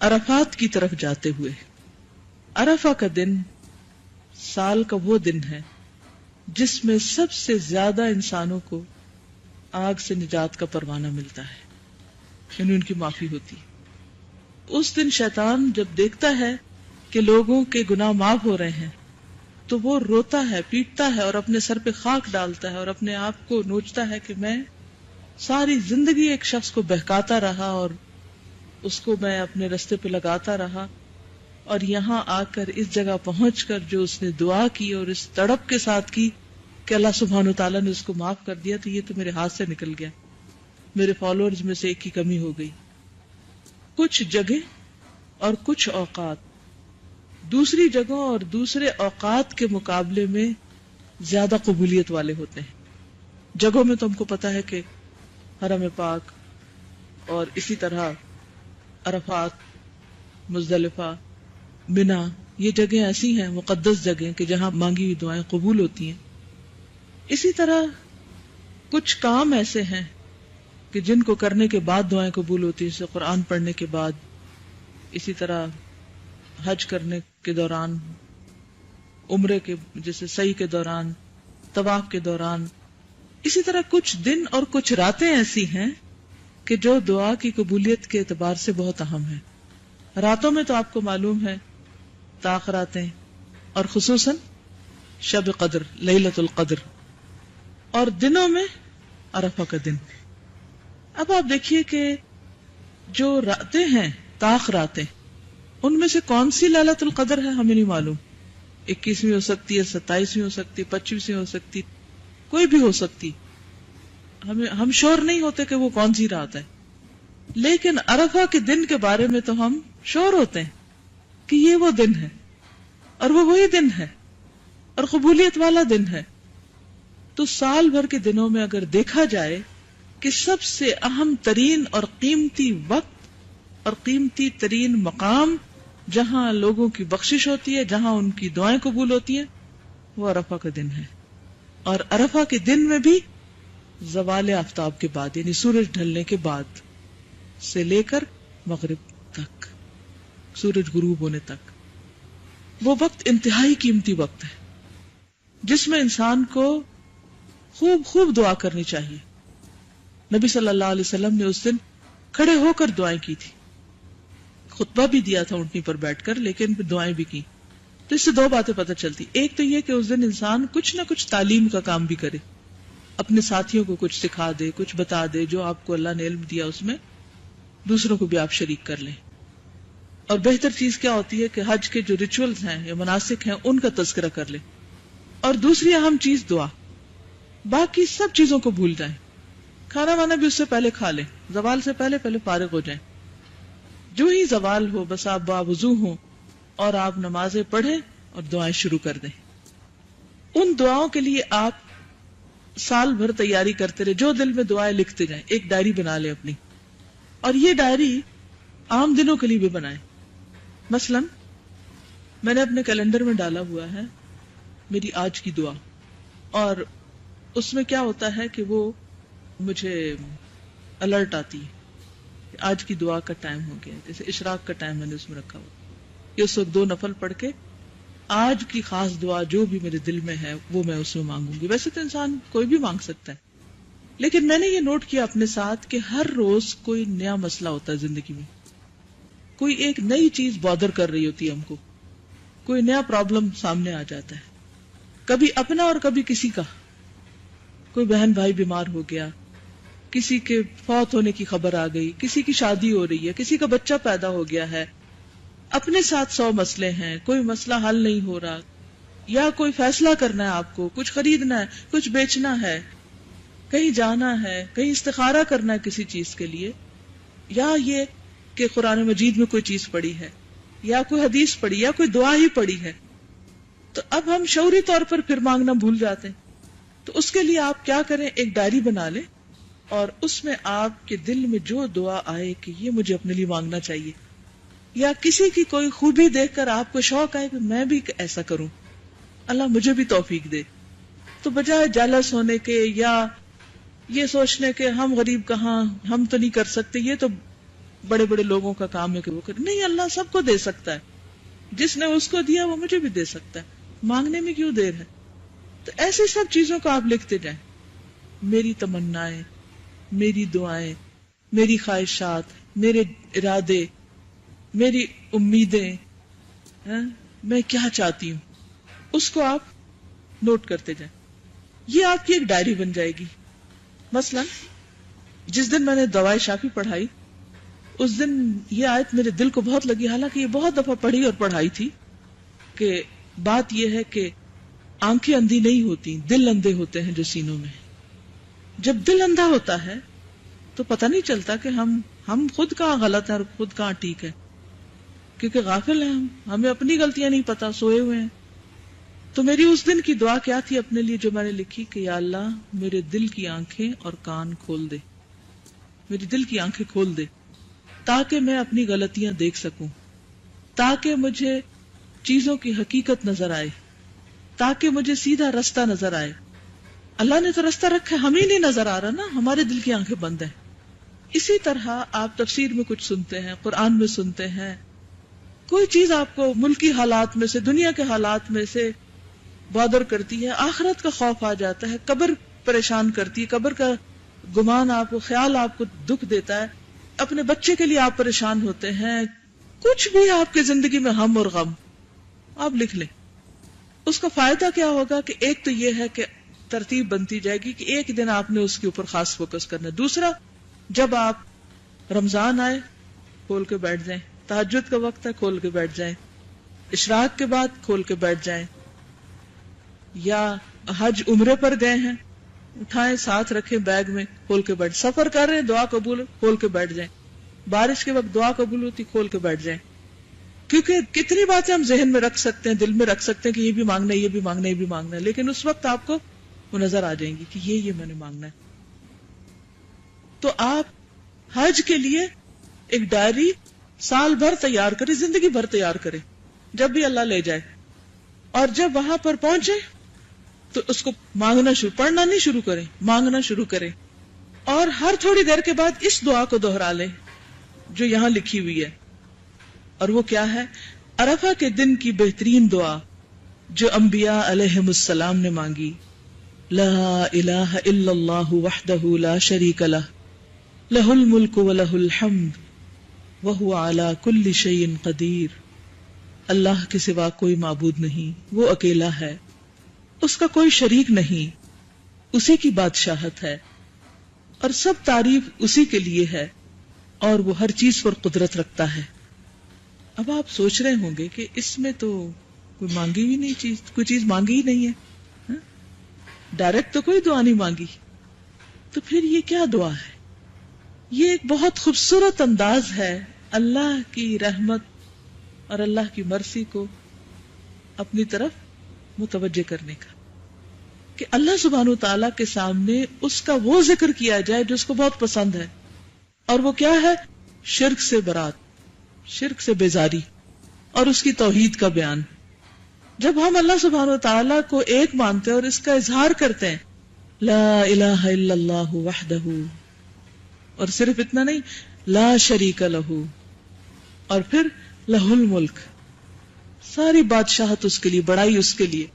عرفات کی طرف جاتے ہوئے. عرفہ کا دن سال کا وہ دن ہے جس میں سب سے زیادہ انسانوں کو آگ سے نجات کا پروانہ ملتا ہے، یعنی ان کی معافی ہوتی. اس دن شیطان جب دیکھتا ہے کہ لوگوں کے گناہ معاف ہو رہے ہیں تو وہ روتا ہے، پیٹتا ہے اور اپنے سر پہ خاک ڈالتا ہے اور اپنے آپ کو نوچتا ہے کہ میں ساری زندگی ایک شخص کو بہکاتا رہا اور اس کو میں اپنے رستے پہ لگاتا رہا، اور یہاں آ کر اس جگہ پہنچ کر جو اس نے دعا کی اور اس تڑپ کے ساتھ کی کہ اللہ سبحانہ وتعالیٰ نے اس کو معاف کر دیا، تو یہ تو میرے ہاتھ سے نکل گیا، میرے فالوورز میں سے ایک کی کمی ہو گئی. کچھ جگہ اور کچھ اوقات دوسری جگہوں اور دوسرے اوقات کے مقابلے میں زیادہ قبولیت والے ہوتے ہیں. جگہوں میں تو ہم کو پتا ہے کہ حرم پاک اور اسی طرح عرفات، مزدلفہ، منا، یہ جگہیں ایسی ہیں مقدس جگہیں کہ جہاں مانگی ہوئی دعائیں قبول ہوتی ہیں. اسی طرح کچھ کام ایسے ہیں کہ جن کو کرنے کے بعد دعائیں قبول ہوتی ہیں، جیسے قرآن پڑھنے کے بعد، اسی طرح حج کرنے کے دوران، عمرے کے جیسے سعی کے دوران، طواف کے دوران. اسی طرح کچھ دن اور کچھ راتیں ایسی ہیں کہ جو دعا کی قبولیت کے اعتبار سے بہت اہم ہیں. راتوں میں تو آپ کو معلوم ہے طاق راتیں، اور خصوصاً شب قدر، لیلۃ القدر، اور دنوں میں عرفہ کا دن. اب آپ دیکھیے کہ جو راتیں ہیں، طاق راتیں، ان میں سے کون سی لیلۃ القدر ہے ہمیں نہیں معلوم. 21ویں ہو سکتی ہے، 27ویں ہو سکتی ہے، 25ویں ہو سکتی، کوئی بھی ہو سکتی. ہم شور نہیں ہوتے کہ وہ کون سی رات ہے، لیکن عرفہ کے دن کے بارے میں تو ہم شور ہوتے ہیں کہ یہ وہ دن ہے اور وہ وہی دن ہے اور قبولیت والا دن ہے. تو سال بھر کے دنوں میں اگر دیکھا جائے کہ سب سے اہم ترین اور قیمتی وقت اور قیمتی ترین مقام جہاں لوگوں کی بخشش ہوتی ہے، جہاں ان کی دعائیں قبول ہوتی ہیں، وہ عرفہ کا دن ہے. اور عرفہ کے دن میں بھی زوال آفتاب کے بعد، یعنی سورج ڈھلنے کے بعد سے لے کر مغرب تک، سورج غروب ہونے تک، وہ وقت انتہائی قیمتی وقت ہے جس میں انسان کو خوب خوب دعا کرنی چاہیے. نبی صلی اللہ علیہ وسلم نے اس دن کھڑے ہو کر دعائیں کی تھی، خطبہ بھی دیا تھا اونٹنی پر بیٹھ کر، لیکن پھر دعائیں بھی کی. تو اس سے دو باتیں پتہ چلتی. ایک تو یہ کہ اس دن انسان کچھ نہ کچھ تعلیم کا کام بھی کرے، اپنے ساتھیوں کو کچھ سکھا دے، کچھ بتا دے، جو آپ کو اللہ نے علم دیا اس میں دوسروں کو بھی آپ شریک کر لیں. اور بہتر چیز کیا ہوتی ہے کہ حج کے جو ریچولز ہیں یا مناسک ہیں ان کا تذکرہ کر لیں. اور دوسری اہم چیز دعا. باقی سب چیزوں کو بھول جائیں، کھانا وانا بھی اس سے پہلے کھا لیں، زوال سے پہلے فارغ ہو جائیں. جو ہی زوال ہو بس آپ باوضو ہوں اور آپ نمازیں پڑھیں اور دعائیں شروع کر دیں. ان دعاؤں کے لیے آپ سال بھر تیاری کرتے رہے، جو دل میں دعائیں لکھتے جائیں. ایک ڈائری بنا لیں اپنی، اور یہ ڈائری عام دنوں کے لیے بھی بنائیں. مثلا میں نے اپنے کیلنڈر میں ڈالا ہوا ہے میری آج کی دعا، اور اس میں کیا ہوتا ہے کہ وہ مجھے الرٹ آتی ہے کہ آج کی دعا کا ٹائم ہو گیا. جیسے اشراق کا ٹائم میں نے اس میں رکھا ہوا کہ اس وقت 2 نفل پڑھ کے آج کی خاص دعا جو بھی میرے دل میں ہے وہ میں اس میں مانگوں گی. ویسے تو انسان کوئی بھی مانگ سکتا ہے، لیکن میں نے یہ نوٹ کیا اپنے ساتھ کہ ہر روز کوئی نیا مسئلہ ہوتا ہے زندگی میں، کوئی ایک نئی چیز بادر کر رہی ہوتی ہے ہم کو، کوئی نیا پرابلم سامنے آ جاتا ہے، کبھی اپنا اور کبھی کسی کا. کوئی بہن بھائی بیمار ہو گیا، کسی کے فوت ہونے کی خبر آ گئی، کسی کی شادی ہو رہی ہے، کسی کا بچہ پیدا ہو گیا ہے، اپنے ساتھ 100 مسئلے ہیں، کوئی مسئلہ حل نہیں ہو رہا، یا کوئی فیصلہ کرنا ہے آپ کو، کچھ خریدنا ہے، کچھ بیچنا ہے، کہیں جانا ہے، کہیں استخارہ کرنا ہے کسی چیز کے لیے، یا یہ کہ قرآن مجید میں کوئی چیز پڑھی ہے، یا کوئی حدیث پڑھی، یا کوئی دعا ہی پڑھی ہے. تو اب ہم شعوری طور پر پھر مانگنا بھول جاتے ہیں. تو اس کے لیے آپ کیا کریں، ایک ڈائری بنا لیں اور اس میں آپ کے دل میں جو دعا آئے کہ یہ مجھے اپنے لیے مانگنا چاہیے، یا کسی کی کوئی خوبی دیکھ کر آپ کو شوق آئے کہ میں بھی ایسا کروں، اللہ مجھے بھی توفیق دے، تو بجائے جالس ہونے کے یا یہ سوچنے کے ہم غریب کہاں، ہم تو نہیں کر سکتے، یہ تو بڑے بڑے لوگوں کا کام ہے کہ وہ کرے. نہیں، اللہ سب کو دے سکتا ہے. جس نے اس کو دیا وہ مجھے بھی دے سکتا ہے. مانگنے میں کیوں دیر ہے؟ تو ایسی سب چیزوں کو آپ لکھتے جائیں. میری تمنائیں، میری دعائیں، میری خواہشات، میرے ارادے، میری امیدیں، میں کیا چاہتی ہوں، اس کو آپ نوٹ کرتے جائیں. یہ آپ کی ایک ڈائری بن جائے گی. مثلا جس دن میں نے دوائے شافی پڑھائی، اس دن یہ آیت میرے دل کو بہت لگی، حالانکہ یہ بہت دفعہ پڑھی اور پڑھائی تھی، کہ بات یہ ہے کہ آنکھیں اندھی نہیں ہوتی، دل اندھے ہوتے ہیں جو سینوں میں. جب دل اندھا ہوتا ہے تو پتہ نہیں چلتا کہ ہم خود کہاں غلط ہیں اور خود کہاں ٹھیک ہے، کیونکہ غافل ہیں ہمیں اپنی غلطیاں نہیں پتا، سوئے ہوئے ہیں. تو میری اس دن کی دعا کیا تھی اپنے لیے جو میں نے لکھی کہ یا اللہ میرے دل کی آنکھیں اور کان کھول دے، میری دل کی آنکھیں کھول دے تاکہ میں اپنی غلطیاں دیکھ سکوں، تاکہ مجھے چیزوں کی حقیقت نظر آئے، تاکہ مجھے سیدھا رستہ نظر آئے. اللہ نے تو رستہ رکھا ہے، ہمیں نہیں نظر آ رہا نا، ہمارے دل کی آنکھیں بند ہیں. اسی طرح آپ تفسیر میں کچھ سنتے ہیں، قرآن میں سنتے ہیں، کوئی چیز آپ کو ملکی حالات میں سے، دنیا کے حالات میں سے بادر کرتی ہے، آخرت کا خوف آ جاتا ہے، قبر پریشان کرتی ہے، قبر کا گمان آپ کو، خیال آپ کو دکھ دیتا ہے، اپنے بچے کے لیے آپ پریشان ہوتے ہیں، کچھ بھی آپ کی زندگی میں ہم اور غم، آپ لکھ لیں. اس کا فائدہ کیا ہوگا کہ ایک تو یہ ہے کہ ترتیب بنتی جائے گی کہ ایک دن آپ نے اس کے اوپر خاص فوکس کرنا ہے. دوسرا، جب آپ رمضان آئے کھول کے بیٹھ جائیں، تہجد کا وقت ہے کھول کے بیٹھ جائیں، اشراق کے بعد کھول کے بیٹھ جائیں، یا حج عمرے پر گئے ہیں اٹھائیں ساتھ رکھیں بیگ میں کھول کے بیٹھ، سفر کر رہے ہیں دعا قبول کھول کے بیٹھ جائیں، بارش کے وقت دعا قبول ہوتی کھول کے بیٹھ جائیں. کیونکہ کتنی باتیں ہم ذہن میں رکھ سکتے ہیں، دل میں رکھ سکتے ہیں کہ یہ بھی مانگنا ہے، یہ بھی مانگنا ہے، یہ بھی مانگنا ہے، لیکن اس وقت آپ کو وہ نظر آ جائیں گی کہ یہ میں نے مانگنا ہے. تو آپ حج کے لیے ایک ڈائری سال بھر تیار کریں، زندگی بھر تیار کریں، جب بھی اللہ لے جائے، اور جب وہاں پر پہنچے تو اس کو مانگنا پڑھنا نہیں شروع کریں، مانگنا شروع کریں. اور ہر تھوڑی دیر کے بعد اس دعا کو دوہرا لیں جو یہاں لکھی ہوئی ہے. اور وہ کیا ہے؟ عرفہ کے دن کی بہترین دعا جو انبیاء علیہم السلام نے مانگی، لا الہ الا اللہ وحدہ لا شریک لہ، لہ الملک ولہ الحمد وہو علی کل شیء قدیر. اللہ کے سوا کوئی معبود نہیں، وہ اکیلا ہے، اس کا کوئی شریک نہیں، اسی کی بادشاہت ہے اور سب تعریف اسی کے لیے ہے، اور وہ ہر چیز پر قدرت رکھتا ہے. اب آپ سوچ رہے ہوں گے کہ اس میں تو کوئی مانگی ہی نہیں چیز، کوئی چیز مانگی ہی نہیں ہے، ڈائریکٹ تو کوئی دعا نہیں مانگی، تو پھر یہ کیا دعا ہے؟ یہ ایک بہت خوبصورت انداز ہے اللہ کی رحمت اور اللہ کی مرضی کو اپنی طرف متوجہ کرنے کا، کہ اللہ سبحانہ وتعالی کے سامنے اس کا وہ ذکر کیا جائے جو اس کو بہت پسند ہے. اور وہ کیا ہے؟ شرک سے برات، شرک سے بیزاری اور اس کی توحید کا بیان. جب ہم اللہ سبحانہ وتعالی کو ایک مانتے ہیں اور اس کا اظہار کرتے ہیں، لا الہ الا اللہ وحدہ، اور صرف اتنا نہیں، لا شریک لہ، اور پھر لہ الملک، ساری بادشاہت اس کے لیے، بڑائی اس کے لیے،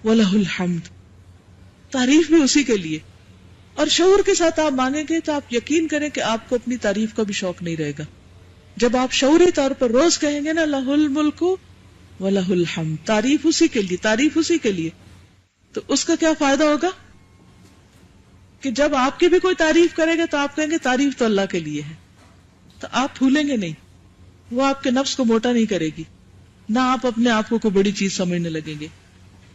ولہ الحمد، تعریف بھی اسی کے لیے. اور شعور کے ساتھ آپ مانگیں گے تو آپ یقین کریں کہ آپ کو اپنی تعریف کا بھی شوق نہیں رہے گا. جب آپ شعوری طور پر روز کہیں گے نا لہ الملک ولہ الحمد، تعریف اسی کے لیے، تعریف اسی کے لیے، تو اس کا کیا فائدہ ہوگا کہ جب آپ کی بھی کوئی تعریف کرے گا تو آپ کہیں گے تعریف تو اللہ کے لیے ہے، تو آپ پھولیں گے نہیں، وہ آپ کے نفس کو موٹا نہیں کرے گی، نہ آپ اپنے آپ کو کوئی بڑی چیز سمجھنے لگیں گے.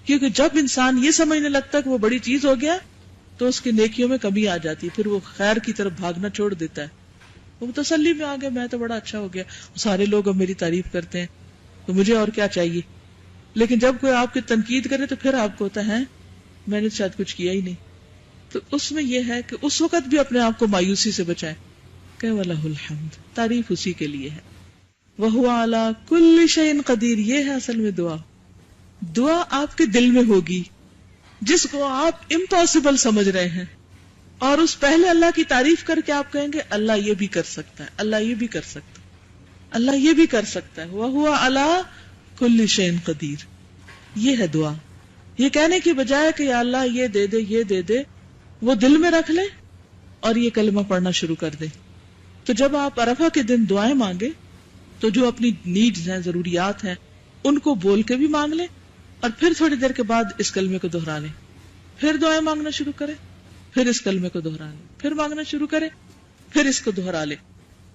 کیونکہ جب انسان یہ سمجھنے لگتا ہے کہ وہ بڑی چیز ہو گیا تو اس کی نیکیوں میں کمی آ جاتی ہے، پھر وہ خیر کی طرف بھاگنا چھوڑ دیتا ہے. وہ تسلی میں آ گیا، میں تو بڑا اچھا ہو گیا، سارے لوگ اب میری تعریف کرتے ہیں تو مجھے اور کیا چاہیے. لیکن جب کوئی آپ کی تنقید کرے تو پھر آپ کو ہوتا ہے میں نے شاید کچھ کیا ہی نہیں. تو اس میں یہ ہے کہ اس وقت بھی اپنے آپ کو مایوسی سے بچائیں کہ وَلَهُ الْحَمْدُ، تعریف اسی کے لیے ہے، وَهُوَ عَلَى كُلِّ شَيْءٍ قَدِيرٌ. یہ ہے اصل میں دعا. دعا آپ کے دل میں ہوگی جس کو آپ امپاسبل سمجھ رہے ہیں، اور اس پہلے اللہ کی تعریف کر کے آپ کہیں گے اللہ یہ بھی کر سکتا ہے، اللہ یہ بھی کر سکتا ہے، اللہ یہ بھی کر سکتا ہے، وَهُوَ عَلَى كُلِّ شَيْءٍ قَدِيرٌ. یہ ہے دعا. یہ کہنے کی بجائے کہ یا اللہ یہ دے دے یہ دے دے، وہ دل میں رکھ لے اور یہ کلمہ پڑھنا شروع کر دے. تو جب آپ عرفہ کے دن دعائیں مانگے تو جو اپنی نیڈز ہیں، ضروریات ہیں، ان کو بول کے بھی مانگ لیں اور پھر تھوڑی دیر کے بعد اس کلمے کو دہرا لیں. پھر دعائیں مانگنا شروع کریں، پھر اس کلمے کو دہرا لیں، پھر مانگنا شروع کریں، پھر اس کو دہرا لیں.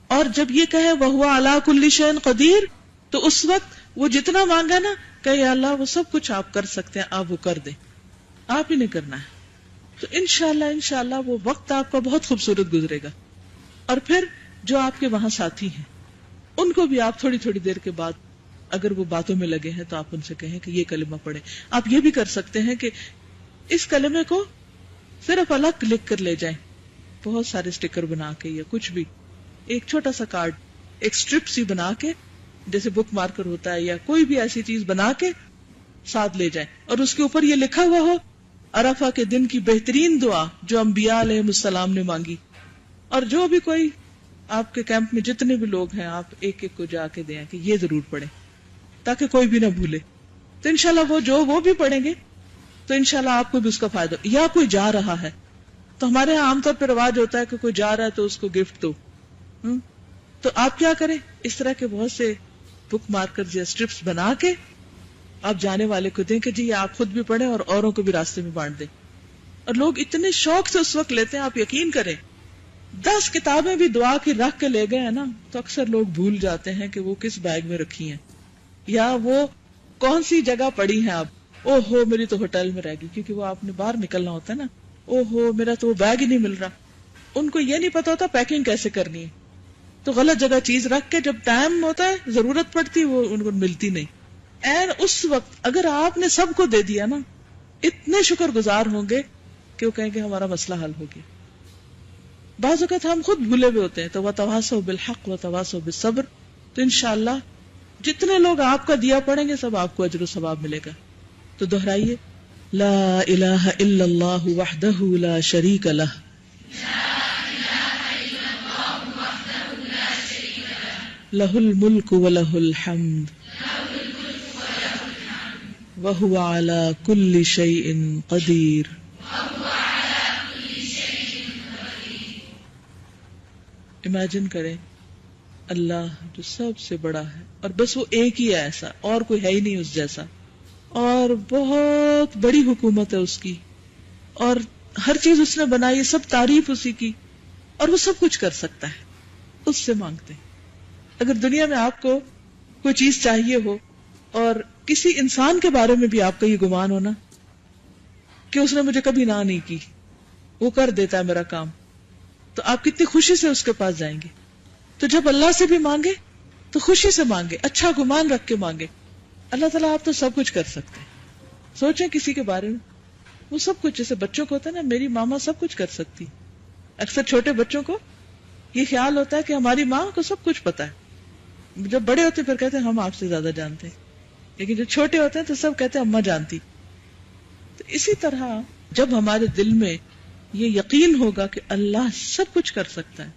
اور جب یہ کہے وَهُوَ عَلَى كُلِّ شَيْءٍ قَدِيرٌ، تو اس وقت وہ جتنا مانگا نا کہ یا اللہ وہ سب کچھ آپ کر سکتے ہیں، آپ وہ کر دیں، آپ ہی نے کرنا ہے. تو انشاءاللہ وہ وقت آپ کا بہت خوبصورت گزرے گا. اور پھر جو آپ کے وہاں ساتھی ہیں ان کو بھی آپ تھوڑی تھوڑی دیر کے بعد اگر وہ باتوں میں لگے ہیں تو آپ ان سے کہیں کہ یہ کلمہ پڑھیں. آپ یہ بھی کر سکتے ہیں کہ اس کلمے کو صرف الگ لکھ کر لے جائیں، بہت سارے اسٹیکر بنا کے یا کچھ بھی، ایک چھوٹا سا کارڈ، ایک اسٹرپ سی بنا کے جیسے بک مارکر ہوتا ہے یا کوئی بھی ایسی چیز بنا کے ساتھ لے جائیں اور اس کے اوپر یہ لکھا ہوا ہو عرفہ کے دن کی بہترین دعا جو انبیاء علیہ السلام نے مانگی. اور جو بھی کوئی آپ کے کیمپ میں جتنے بھی لوگ ہیں آپ ایک ایک کو جا کے دیں کہ یہ ضرور پڑھیں تاکہ کوئی بھی نہ بھولے. تو انشاءاللہ وہ بھی پڑھیں گے تو انشاءاللہ آپ کو بھی اس کا فائدہ. یا کوئی جا رہا ہے تو ہمارے یہاں عام طور پہ رواج ہوتا ہے کہ کوئی جا رہا ہے تو اس کو گفٹ دو. تو آپ کیا کریں، اس طرح کے بہت سے بک مارکر یا اسٹرپس بنا کے آپ جانے والے کو دیں کہ جی یہ آپ خود بھی پڑھیں اور اوروں کو بھی راستے میں بانٹ دیں. اور لوگ اتنے شوق سے اس وقت لیتے ہیں، آپ یقین کریں 10 کتابیں بھی دعا کی رکھ کے لے گئے ہیں نا تو اکثر لوگ بھول جاتے ہیں کہ وہ کس بیگ میں رکھی ہیں یا وہ کون سی جگہ پڑی ہیں. آپ او ہو میری تو ہوٹل میں رہ گئی، کیونکہ وہ آپ نے باہر نکلنا ہوتا ہے نا، او ہو میرا تو وہ بیگ ہی نہیں مل رہا. ان کو یہ نہیں پتا ہوتا پیکنگ کیسے کرنی ہے، تو غلط جگہ چیز رکھ کے جب ٹائم ہوتا ہے ضرورت پڑتی وہ ان کو ملتی نہیں. اور اس وقت اگر آپ نے سب کو دے دیا نا اتنے شکر گزار ہوں گے کہ وہ کہیں گے ہمارا مسئلہ حل ہو گیا. بعض اوقات ہم خود بھولے ہوئے ہوتے ہیں تو وَتَوَاصَوْا بِالْحَقِّ وَتَوَاصَوْا بِالصَّبْرِ. تو انشاءاللہ جتنے لوگ آپ کا دیا پڑھیں گے سب آپ کو اجر و ثواب ملے گا. تو دہرائیے لا الہ الا اللہ وحدہ لا شریک لہ لہ الملک ولہ الحمد وہو علی کل شیء قدیر. امیجن کریں اللہ جو سب سے بڑا ہے اور بس وہ ایک ہی ہے ایسا اور کوئی ہے ہی نہیں اس جیسا، اور بہت بڑی حکومت ہے اس کی اور ہر چیز اس نے بنائی ہے، سب تعریف اسی کی، اور وہ سب کچھ کر سکتا ہے. اس سے مانگتے ہیں. اگر دنیا میں آپ کو کوئی چیز چاہیے ہو اور کسی انسان کے بارے میں بھی آپ کا یہ گمان ہونا کہ اس نے مجھے کبھی نہ نہیں کی، وہ کر دیتا ہے میرا کام، تو آپ کتنی خوشی سے اس کے پاس جائیں گے. تو جب اللہ سے بھی مانگے تو خوشی سے مانگے، اچھا گمان رکھ کے مانگے. اللہ تعالیٰ آپ تو سب کچھ کر سکتے ہیں. سوچیں کسی کے بارے میں وہ سب کچھ، جیسے بچوں کو ہوتا ہے نا میری ماما سب کچھ کر سکتی. اکثر چھوٹے بچوں کو یہ خیال ہوتا ہے کہ ہماری ماں کو سب کچھ پتا ہے. جب بڑے ہوتے پھر کہتے ہیں ہم آپ سے زیادہ جانتے ہیں، لیکن جب چھوٹے ہوتے ہیں تو سب کہتے ہیں اماں جانتی. تو اسی طرح جب ہمارے دل میں یہ یقین ہوگا کہ اللہ سب کچھ کر سکتا ہے،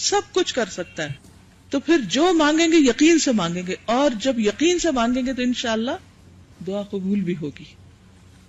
سب کچھ کر سکتا ہے، تو پھر جو مانگیں گے یقین سے مانگیں گے، اور جب یقین سے مانگیں گے تو انشاءاللہ دعا قبول بھی ہوگی.